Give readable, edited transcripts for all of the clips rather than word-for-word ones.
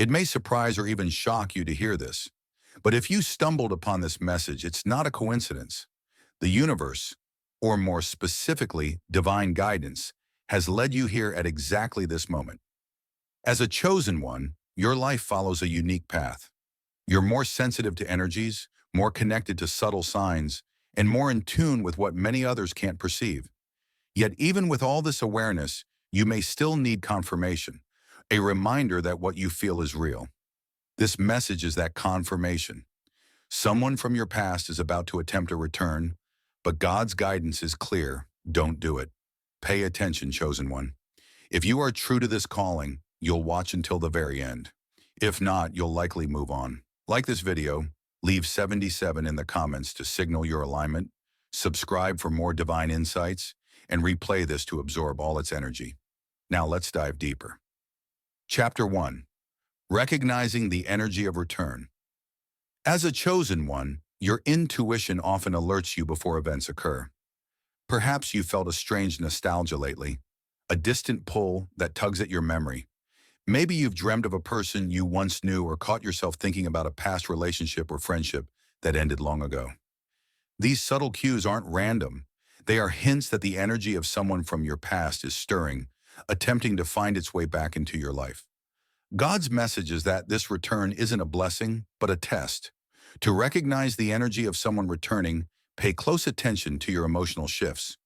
It may surprise or even shock you to hear this, but if you stumbled upon this message, it's not a coincidence. The universe, or more specifically, divine guidance, has led you here at exactly this moment. As a chosen one, your life follows a unique path. You're more sensitive to energies, more connected to subtle signs, and more in tune with what many others can't perceive. Yet even with all this awareness, you may still need confirmation, a reminder that what you feel is real. This message is that confirmation. Someone from your past is about to attempt a return, but God's guidance is clear. Don't do it. Pay attention, chosen one. If you are true to this calling, you'll watch until the very end. If not, you'll likely move on. Like this video, leave 77 in the comments to signal your alignment, subscribe for more divine insights, and replay this to absorb all its energy. Now let's dive deeper. Chapter 1. Recognizing the energy of return. As a chosen one, your intuition often alerts you before events occur. Perhaps you felt a strange nostalgia lately, a distant pull that tugs at your memory. Maybe you've dreamed of a person you once knew or caught yourself thinking about a past relationship or friendship that ended long ago. These subtle cues aren't random. They are hints that the energy of someone from your past is stirring, attempting to find its way back into your life. God's message is that this return isn't a blessing, but a test. To recognize the energy of someone returning, pay close attention to your emotional shifts.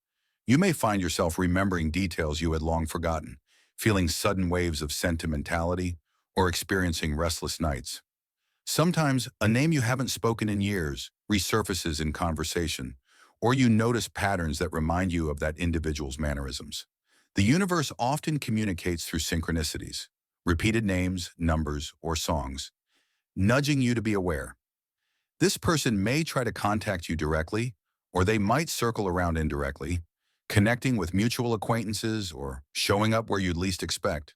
You may find yourself remembering details you had long forgotten, feeling sudden waves of sentimentality, or experiencing restless nights. Sometimes, a name you haven't spoken in years resurfaces in conversation, or you notice patterns that remind you of that individual's mannerisms. The universe often communicates through synchronicities, repeated names, numbers, or songs, nudging you to be aware. This person may try to contact you directly, or they might circle around indirectly, connecting with mutual acquaintances or showing up where you'd least expect.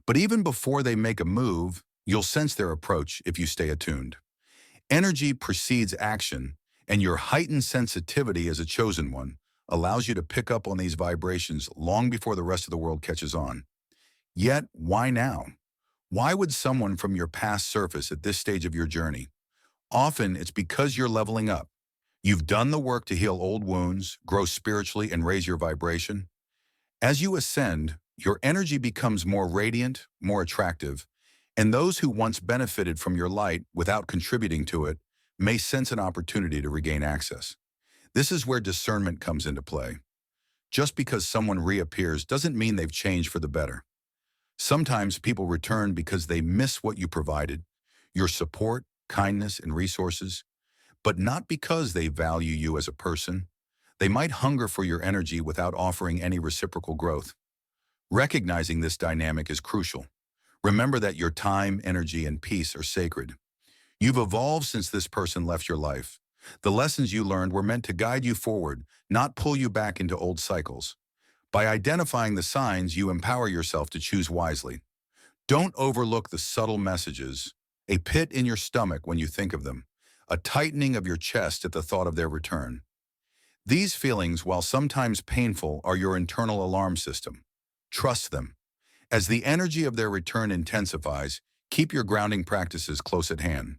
But even before they make a move, you'll sense their approach if you stay attuned. Energy precedes action, and your heightened sensitivity as a chosen one allows you to pick up on these vibrations long before the rest of the world catches on. Yet, why now? Why would someone from your past surface at this stage of your journey? Often, it's because you're leveling up. You've done the work to heal old wounds, grow spiritually, and raise your vibration. As you ascend, your energy becomes more radiant, more attractive, and those who once benefited from your light without contributing to it may sense an opportunity to regain access. This is where discernment comes into play. Just because someone reappears doesn't mean they've changed for the better. Sometimes people return because they miss what you provided, your support, kindness, and resources, but not because they value you as a person. They might hunger for your energy without offering any reciprocal growth. Recognizing this dynamic is crucial. Remember that your time, energy, and peace are sacred. You've evolved since this person left your life. The lessons you learned were meant to guide you forward, not pull you back into old cycles. By identifying the signs, you empower yourself to choose wisely. Don't overlook the subtle messages, a pit in your stomach when you think of them, a tightening of your chest at the thought of their return. These feelings, while sometimes painful, are your internal alarm system. Trust them. As the energy of their return intensifies, keep your grounding practices close at hand.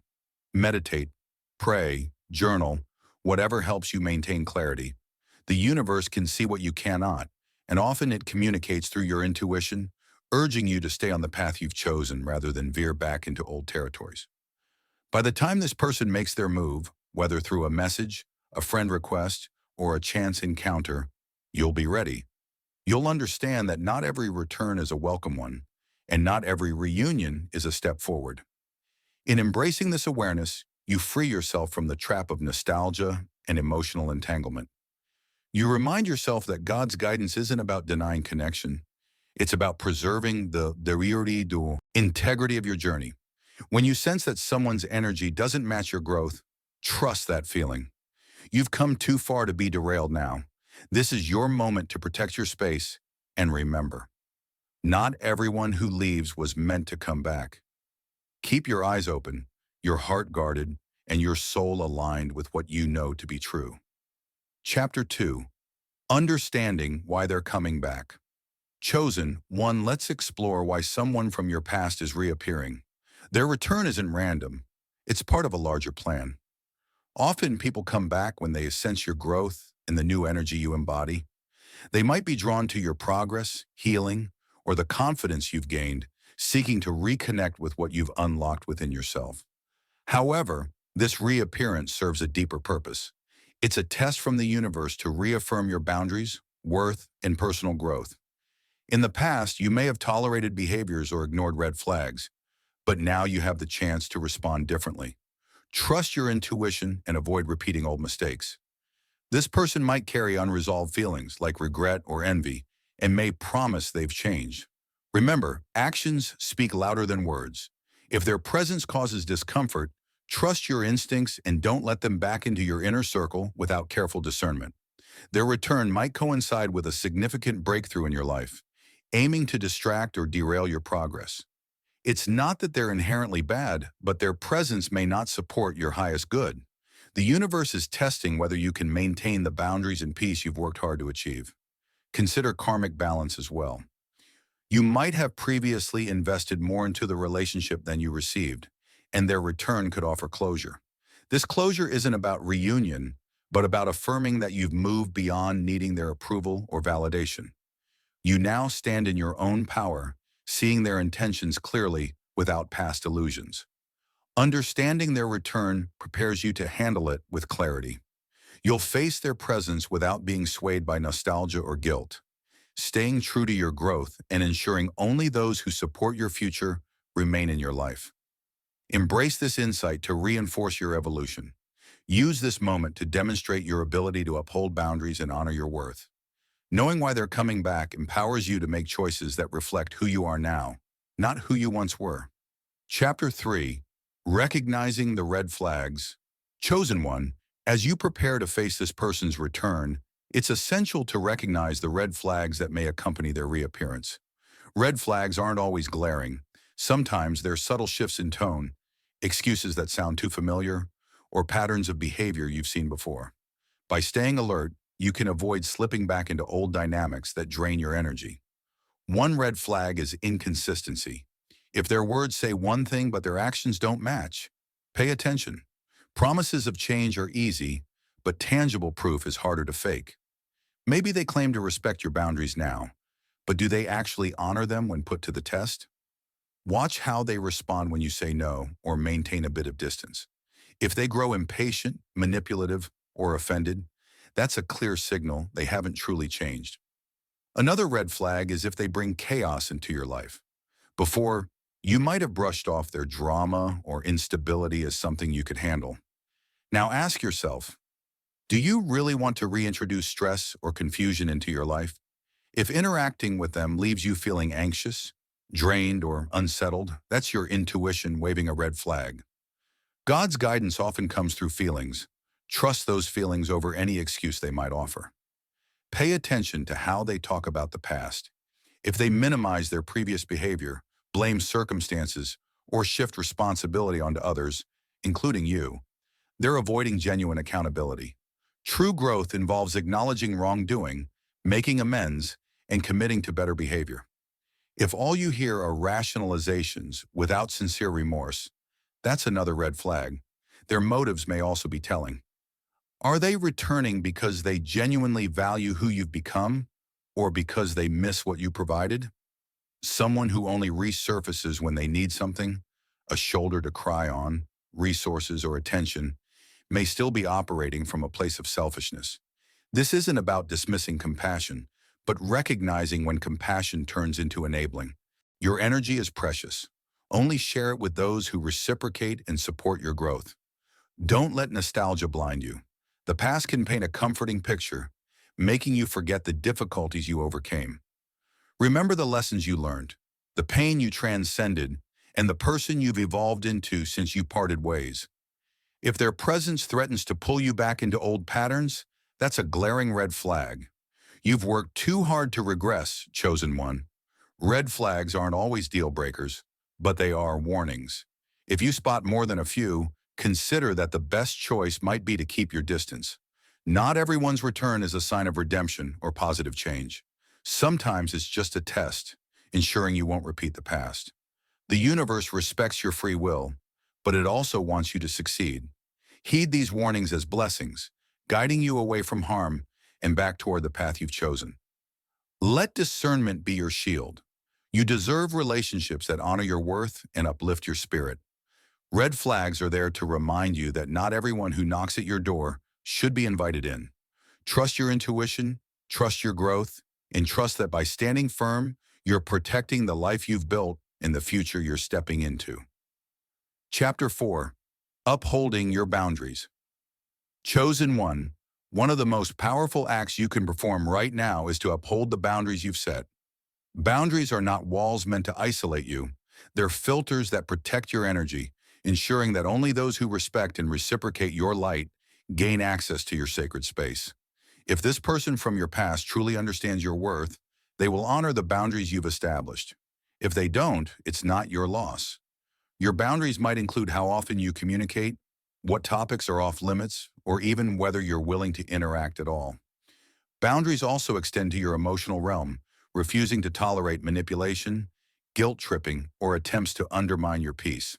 Meditate, pray, journal, whatever helps you maintain clarity. The universe can see what you cannot, and often it communicates through your intuition, urging you to stay on the path you've chosen rather than veer back into old territories. By the time this person makes their move, whether through a message, a friend request, or a chance encounter, you'll be ready. You'll understand that not every return is a welcome one, and not every reunion is a step forward. In embracing this awareness, you free yourself from the trap of nostalgia and emotional entanglement. You remind yourself that God's guidance isn't about denying connection. It's about preserving the integrity of your journey. When you sense that someone's energy doesn't match your growth, trust that feeling. You've come too far to be derailed now. This is your moment to protect your space, and remember, not everyone who leaves was meant to come back. Keep your eyes open, your heart guarded, and your soul aligned with what you know to be true. Chapter 2. Understanding why they're coming back. Chosen one, let's explore why someone from your past is reappearing. Their return isn't random. It's part of a larger plan. Often people come back when they sense your growth and the new energy you embody. They might be drawn to your progress, healing, or the confidence you've gained, seeking to reconnect with what you've unlocked within yourself. However, this reappearance serves a deeper purpose. It's a test from the universe to reaffirm your boundaries, worth, and personal growth. In the past, you may have tolerated behaviors or ignored red flags, but now you have the chance to respond differently. Trust your intuition and avoid repeating old mistakes. This person might carry unresolved feelings like regret or envy and may promise they've changed. Remember, actions speak louder than words. If their presence causes discomfort, trust your instincts and don't let them back into your inner circle without careful discernment. Their return might coincide with a significant breakthrough in your life, aiming to distract or derail your progress. It's not that they're inherently bad, but their presence may not support your highest good. The universe is testing whether you can maintain the boundaries and peace you've worked hard to achieve. Consider karmic balance as well. You might have previously invested more into the relationship than you received, and their return could offer closure. This closure isn't about reunion, but about affirming that you've moved beyond needing their approval or validation. You now stand in your own power, seeing their intentions clearly without past illusions. Understanding their return prepares you to handle it with clarity. You'll face their presence without being swayed by nostalgia or guilt, staying true to your growth and ensuring only those who support your future remain in your life. Embrace this insight to reinforce your evolution. Use this moment to demonstrate your ability to uphold boundaries and honor your worth. Knowing why they're coming back empowers you to make choices that reflect who you are now, not who you once were. Chapter 3. Recognizing the red flags. Chosen one, as you prepare to face this person's return, it's essential to recognize the red flags that may accompany their reappearance. Red flags aren't always glaring. Sometimes they're subtle shifts in tone, excuses that sound too familiar, or patterns of behavior you've seen before. By staying alert, you can avoid slipping back into old dynamics that drain your energy. One red flag is inconsistency. If their words say one thing but their actions don't match, pay attention. Promises of change are easy, but tangible proof is harder to fake. Maybe they claim to respect your boundaries now, but do they actually honor them when put to the test? Watch how they respond when you say no or maintain a bit of distance. If they grow impatient, manipulative, or offended, that's a clear signal they haven't truly changed. Another red flag is if they bring chaos into your life. Before, you might have brushed off their drama or instability as something you could handle. Now ask yourself, do you really want to reintroduce stress or confusion into your life? If interacting with them leaves you feeling anxious, drained, or unsettled, that's your intuition waving a red flag. God's guidance often comes through feelings. Trust those feelings over any excuse they might offer. Pay attention to how they talk about the past. If they minimize their previous behavior, blame circumstances, or shift responsibility onto others, including you, they're avoiding genuine accountability. True growth involves acknowledging wrongdoing, making amends, and committing to better behavior. If all you hear are rationalizations without sincere remorse, that's another red flag. Their motives may also be telling. Are they returning because they genuinely value who you've become, or because they miss what you provided? Someone who only resurfaces when they need something, a shoulder to cry on, resources, or attention, may still be operating from a place of selfishness. This isn't about dismissing compassion, but recognizing when compassion turns into enabling. Your energy is precious. Only share it with those who reciprocate and support your growth. Don't let nostalgia blind you. The past can paint a comforting picture, making you forget the difficulties you overcame. Remember the lessons you learned, the pain you transcended, and the person you've evolved into since you parted ways. If their presence threatens to pull you back into old patterns, that's a glaring red flag. You've worked too hard to regress, chosen one. Red flags aren't always deal breakers, but they are warnings. If you spot more than a few, consider that the best choice might be to keep your distance. Not everyone's return is a sign of redemption or positive change. Sometimes it's just a test, ensuring you won't repeat the past. The universe respects your free will, but it also wants you to succeed. Heed these warnings as blessings, guiding you away from harm and back toward the path you've chosen. Let discernment be your shield. You deserve relationships that honor your worth and uplift your spirit. Red flags are there to remind you that not everyone who knocks at your door should be invited in. Trust your intuition, trust your growth, and trust that by standing firm, you're protecting the life you've built and the future you're stepping into. Chapter 4. Upholding your boundaries. Chosen one. One of the most powerful acts you can perform right now is to uphold the boundaries you've set. Boundaries are not walls meant to isolate you. They're filters that protect your energy, ensuring that only those who respect and reciprocate your light gain access to your sacred space. If this person from your past truly understands your worth, they will honor the boundaries you've established. If they don't, it's not your loss. Your boundaries might include how often you communicate, what topics are off limits, or even whether you're willing to interact at all. Boundaries also extend to your emotional realm, refusing to tolerate manipulation, guilt-tripping, or attempts to undermine your peace.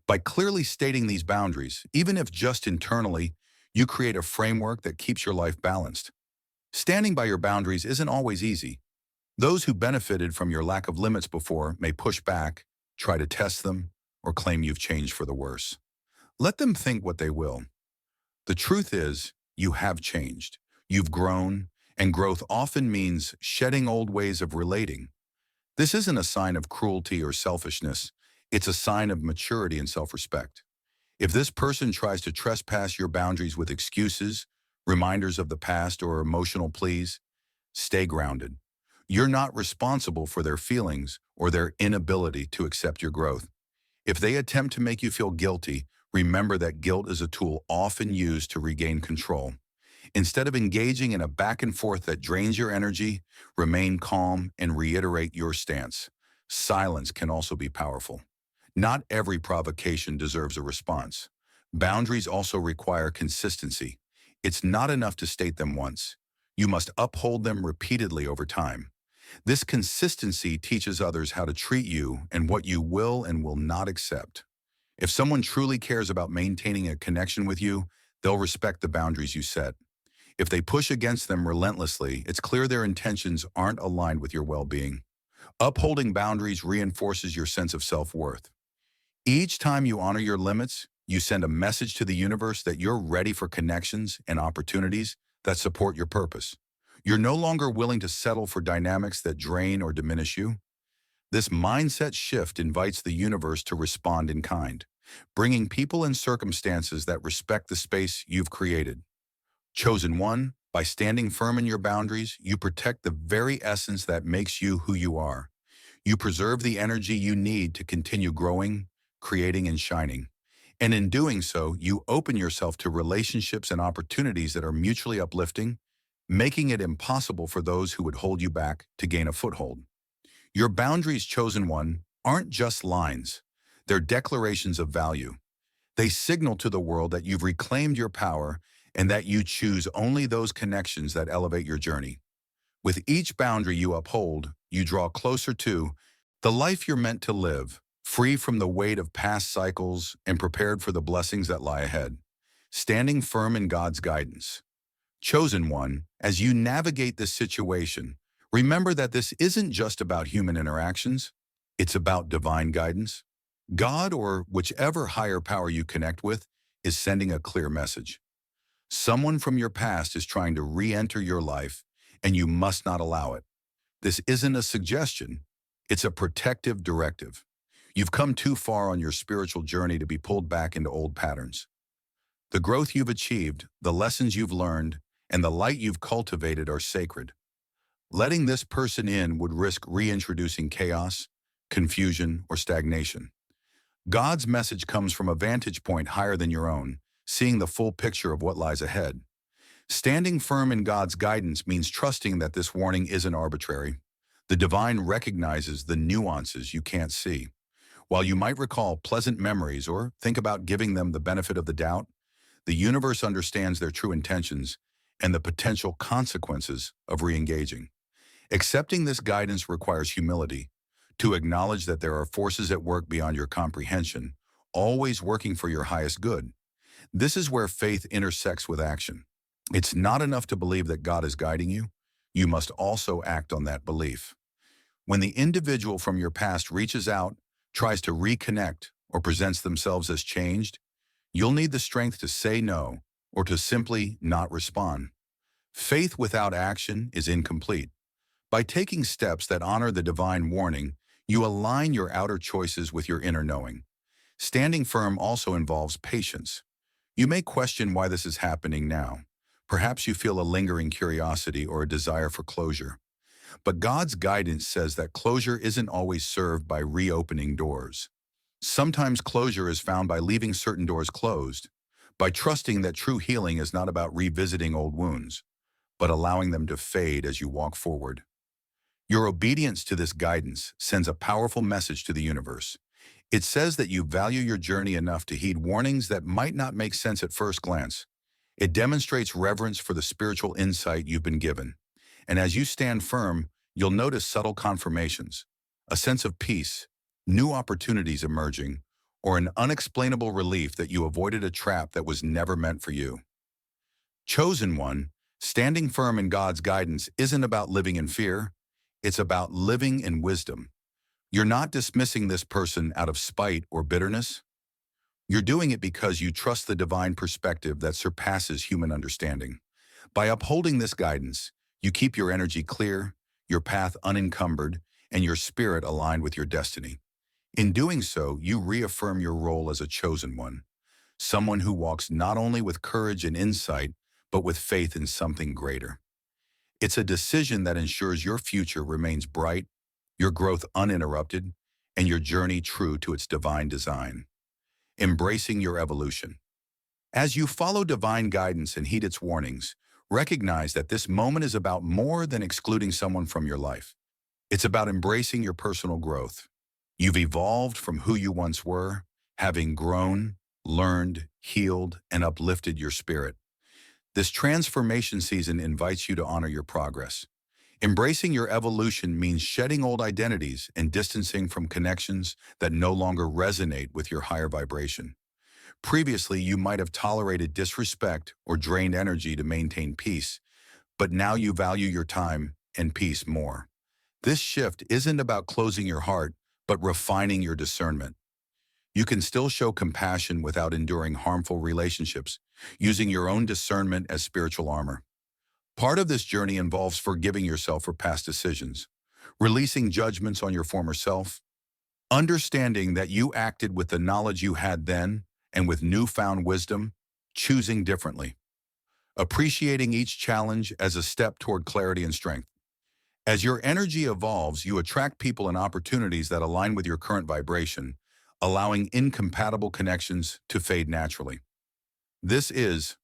By clearly stating these boundaries, even if just internally, you create a framework that keeps your life balanced. Standing by your boundaries isn't always easy. Those who benefited from your lack of limits before may push back, try to test them, or claim you've changed for the worse. Let them think what they will. The truth is, you have changed. You've grown, and growth often means shedding old ways of relating. This isn't a sign of cruelty or selfishness. It's a sign of maturity and self-respect. If this person tries to trespass your boundaries with excuses, reminders of the past, or emotional pleas, stay grounded. You're not responsible for their feelings or their inability to accept your growth. If they attempt to make you feel guilty, remember that guilt is a tool often used to regain control. Instead of engaging in a back and forth that drains your energy, remain calm and reiterate your stance. Silence can also be powerful. Not every provocation deserves a response. Boundaries also require consistency. It's not enough to state them once. You must uphold them repeatedly over time. This consistency teaches others how to treat you and what you will and will not accept. If someone truly cares about maintaining a connection with you, they'll respect the boundaries you set. If they push against them relentlessly, it's clear their intentions aren't aligned with your well-being. Upholding boundaries reinforces your sense of self-worth. Each time you honor your limits, you send a message to the universe that you're ready for connections and opportunities that support your purpose. You're no longer willing to settle for dynamics that drain or diminish you. This mindset shift invites the universe to respond in kind, bringing people and circumstances that respect the space you've created. Chosen one, by standing firm in your boundaries, you protect the very essence that makes you who you are. You preserve the energy you need to continue growing, creating, and shining. And in doing so, you open yourself to relationships and opportunities that are mutually uplifting, making it impossible for those who would hold you back to gain a foothold. Your boundaries, chosen one, aren't just lines. They're declarations of value. They signal to the world that you've reclaimed your power and that you choose only those connections that elevate your journey. With each boundary you uphold, you draw closer to the life you're meant to live, free from the weight of past cycles and prepared for the blessings that lie ahead. Standing firm in God's guidance. Chosen one, as you navigate this situation, remember that this isn't just about human interactions. It's about divine guidance. God, or whichever higher power you connect with, is sending a clear message. Someone from your past is trying to re-enter your life, and you must not allow it. This isn't a suggestion. It's a protective directive. You've come too far on your spiritual journey to be pulled back into old patterns. The growth you've achieved, the lessons you've learned, and the light you've cultivated are sacred. Letting this person in would risk reintroducing chaos, confusion, or stagnation. God's message comes from a vantage point higher than your own, seeing the full picture of what lies ahead. Standing firm in God's guidance means trusting that this warning isn't arbitrary. The divine recognizes the nuances you can't see. While you might recall pleasant memories or think about giving them the benefit of the doubt, the universe understands their true intentions and the potential consequences of re-engaging. Accepting this guidance requires humility. to acknowledge that there are forces at work beyond your comprehension, always working for your highest good. This is where faith intersects with action. It's not enough to believe that God is guiding you. You must also act on that belief. When the individual from your past reaches out, tries to reconnect, or presents themselves as changed, you'll need the strength to say no or to simply not respond. Faith without action is incomplete. By taking steps that honor the divine warning, you align your outer choices with your inner knowing. Standing firm also involves patience. You may question why this is happening now. Perhaps you feel a lingering curiosity or a desire for closure. But God's guidance says that closure isn't always served by reopening doors. Sometimes closure is found by leaving certain doors closed, by trusting that true healing is not about revisiting old wounds, but allowing them to fade as you walk forward. Your obedience to this guidance sends a powerful message to the universe. It says that you value your journey enough to heed warnings that might not make sense at first glance. It demonstrates reverence for the spiritual insight you've been given. And as you stand firm, you'll notice subtle confirmations, a sense of peace, new opportunities emerging, or an unexplainable relief that you avoided a trap that was never meant for you. Chosen one, standing firm in God's guidance isn't about living in fear. It's about living in wisdom. You're not dismissing this person out of spite or bitterness. You're doing it because you trust the divine perspective that surpasses human understanding. By upholding this guidance, you keep your energy clear, your path unencumbered, and your spirit aligned with your destiny. In doing so, you reaffirm your role as a chosen one, someone who walks not only with courage and insight, but with faith in something greater. It's a decision that ensures your future remains bright, your growth uninterrupted, and your journey true to its divine design. Embracing your evolution. As you follow divine guidance and heed its warnings, recognize that this moment is about more than excluding someone from your life. It's about embracing your personal growth. You've evolved from who you once were, having grown, learned, healed, and uplifted your spirit. This transformation season invites you to honor your progress. Embracing your evolution means shedding old identities and distancing from connections that no longer resonate with your higher vibration. Previously, you might have tolerated disrespect or drained energy to maintain peace, but now you value your time and peace more. This shift isn't about closing your heart, but refining your discernment. You can still show compassion without enduring harmful relationships, using your own discernment as spiritual armor. Part of this journey involves forgiving yourself for past decisions, releasing judgments on your former self, understanding that you acted with the knowledge you had then and with newfound wisdom, choosing differently, appreciating each challenge as a step toward clarity and strength. As your energy evolves, you attract people and opportunities that align with your current vibration, allowing incompatible connections to fade naturally. This is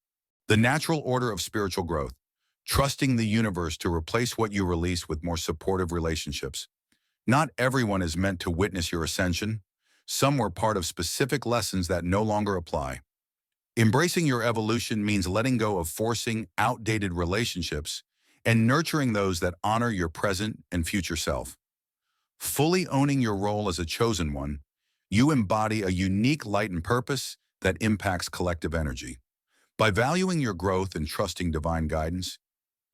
the natural order of spiritual growth, trusting the universe to replace what you release with more supportive relationships. Not everyone is meant to witness your ascension. Some were part of specific lessons that no longer apply. Embracing your evolution means letting go of forcing outdated relationships and nurturing those that honor your present and future self. Fully owning your role as a chosen one, you embody a unique light and purpose that impacts collective energy. By valuing your growth and trusting divine guidance,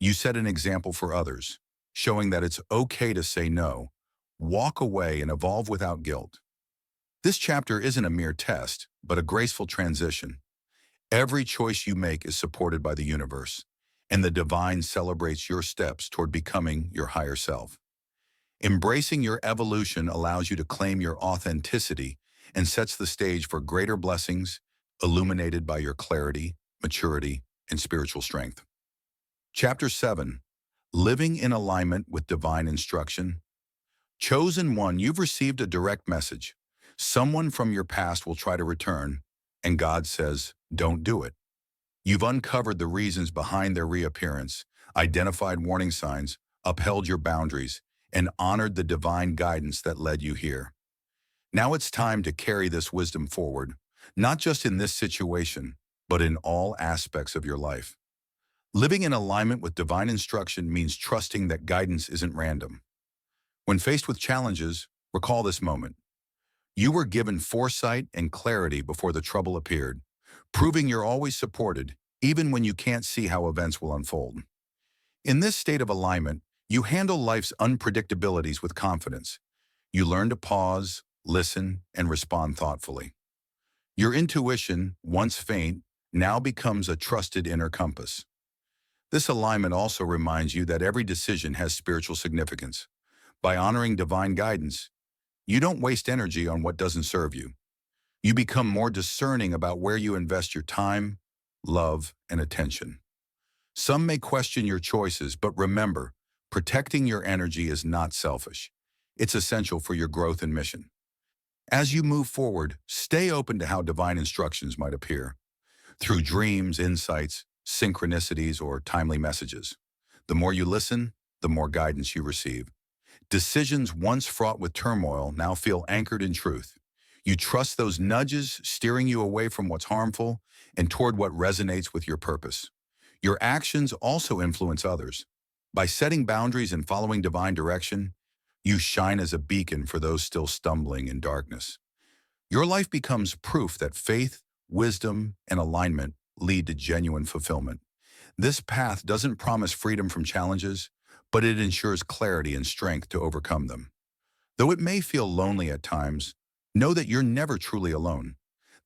you set an example for others, showing that it's okay to say no, walk away, and evolve without guilt. This chapter isn't a mere test, but a graceful transition. Every choice you make is supported by the universe, and the divine celebrates your steps toward becoming your higher self. Embracing your evolution allows you to claim your authenticity and sets the stage for greater blessings, illuminated by your clarity, maturity, and spiritual strength. Chapter 7. Living in Alignment with Divine Instruction. Chosen one, you've received a direct message. Someone from your past will try to return, and God says, don't do it. You've uncovered the reasons behind their reappearance, identified warning signs, upheld your boundaries, and honored the divine guidance that led you here. Now it's time to carry this wisdom forward, not just in this situation, but in all aspects of your life. Living in alignment with divine instruction means trusting that guidance isn't random. When faced with challenges, Recall this moment. You were given foresight and clarity before the trouble appeared, proving you're always supported, even when you can't see how events will unfold. In this state of alignment, you handle life's unpredictabilities with confidence. You learn to pause, listen, and respond thoughtfully. Your intuition, once faint, now becomes a trusted inner compass. This alignment also reminds you that every decision has spiritual significance. By honoring divine guidance, you don't waste energy on what doesn't serve you. You become more discerning about where you invest your time, love, and attention. Some may question your choices, but remember, protecting your energy is not selfish. It's essential for your growth and mission. As you move forward, stay open to how divine instructions might appear, through dreams, insights, synchronicities, or timely messages. The more you listen, the more guidance you receive. Decisions once fraught with turmoil now feel anchored in truth. You trust those nudges steering you away from what's harmful and toward what resonates with your purpose. Your actions also influence others. By setting boundaries and following divine direction, you shine as a beacon for those still stumbling in darkness. Your life becomes proof that faith, wisdom, and alignment lead to genuine fulfillment. This path doesn't promise freedom from challenges, but it ensures clarity and strength to overcome them. Though it may feel lonely at times, know that you're never truly alone.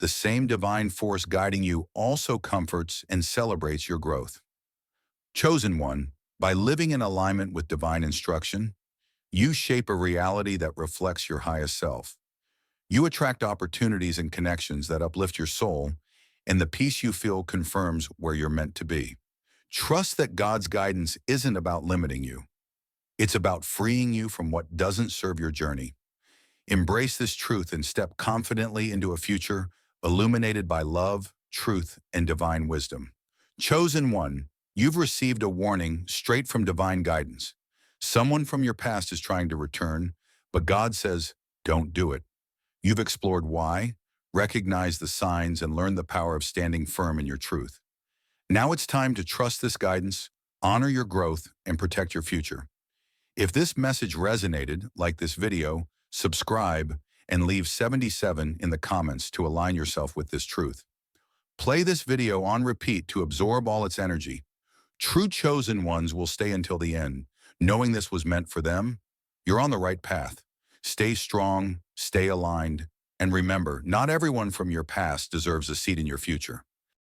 The same divine force guiding you also comforts and celebrates your growth. Chosen one, by living in alignment with divine instruction, you shape a reality that reflects your highest self. You attract opportunities and connections that uplift your soul, and the peace you feel confirms where you're meant to be. Trust that God's guidance isn't about limiting you. It's about freeing you from what doesn't serve your journey. Embrace this truth and step confidently into a future illuminated by love, truth, and divine wisdom. Chosen one, you've received a warning straight from divine guidance. Someone from your past is trying to return, but God says, don't do it. You've explored why, recognized the signs, and learned the power of standing firm in your truth. Now it's time to trust this guidance, honor your growth, and protect your future. If this message resonated, like this video, subscribe, and leave 77 in the comments to align yourself with this truth. Play this video on repeat to absorb all its energy. True chosen ones will stay until the end, knowing this was meant for them. You're on the right path. Stay strong, stay aligned, and remember, not everyone from your past deserves a seat in your future.